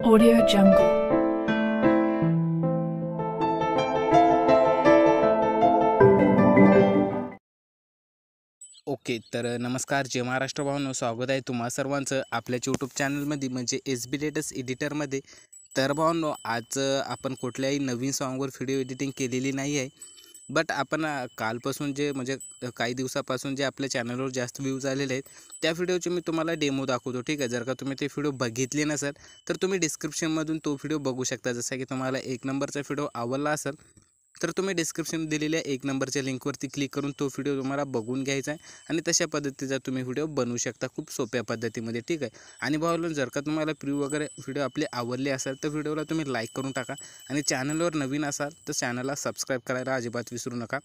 Audio Jungle. Okay, तर नमस्कार. जय महाराष्ट्र भावांनो, स्वागत आहे तुम्हा सर्वांचं आपल्या यूट्यूब चॅनलमध्ये म्हणजे SB लेटेस्ट एडिटरमध्ये. तर भावांनो, आज आपण कुठल्याही नवीन सॉन्गवर व्हिडिओ एडिटिंग केलेली नाही आहे, बट आपण कालपासून जे म्हणजे काही दिवसापासून जे आपल्या चॅनलवर जास्त व्ह्यूज आलेले आहेत त्या व्हिडिओचे मी तुम्हाला डेमो दाखवतो. ठीक आहे, जर का तुम्ही ते व्हिडिओ बघितले नसेल तर तुम्ही डिस्क्रिप्शनमधून तो व्हिडिओ बघू शकता. जसं की तुम्हाला 1 नंबरचा व्हिडिओ आवडला असेल तर तुम्ही डिस्क्रिप्शन दिलेल्या 1 नंबरच्या लिंकवरती क्लिक करून तो व्हिडिओ तुम्हाला बघून घ्यायचा आहे आणि तशा पद्धतीचा तुम्ही व्हिडिओ बनवू शकता खूप सोप्या पद्धतीमध्ये. ठीक आहे, आणि भावांनो, जर का तुम्हाला वगैरे व्हिडिओ आपले आवडले असेल तर व्हिडिओला तुम्ही लाईक करून टाका आणि चॅनलवर नवीन असाल तर चॅनलला सबस्क्राईब करायला अजिबात विसरू नका.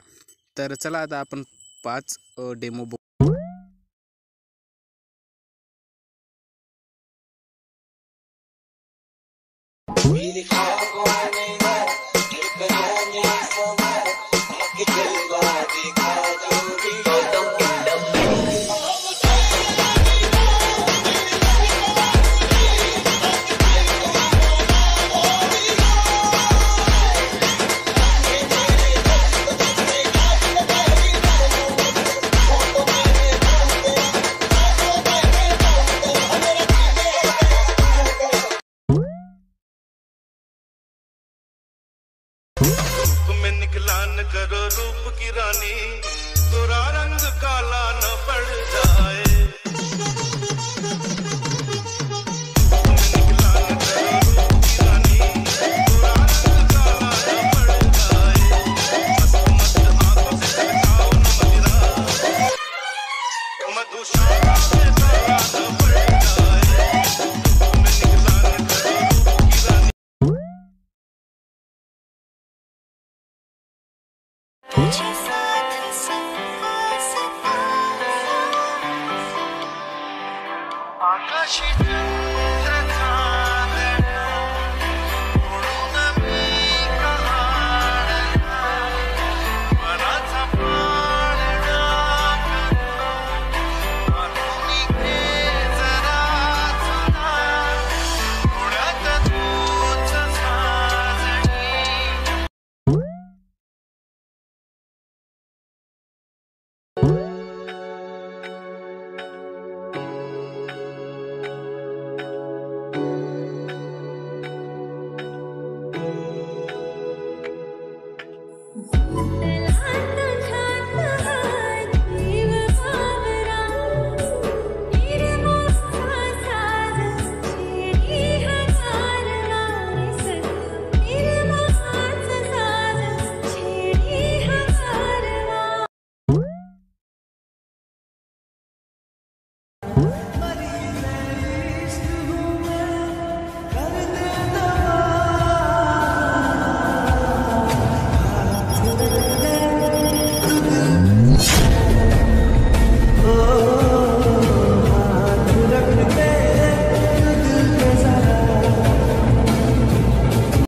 तर चला आता आपण 5 डेमो में निकला न करो रूप की रानी, गोरा रंग काला न पड़ जाए। में निकला न करो रूप की रानी, गोरा रंग काला न पड़ जाए। मस्त मस्त आंखों से झलकाओ न मदिरा, मधुशाला में काला न पड़ जाए। में निकला न करो रूप की रानी। Just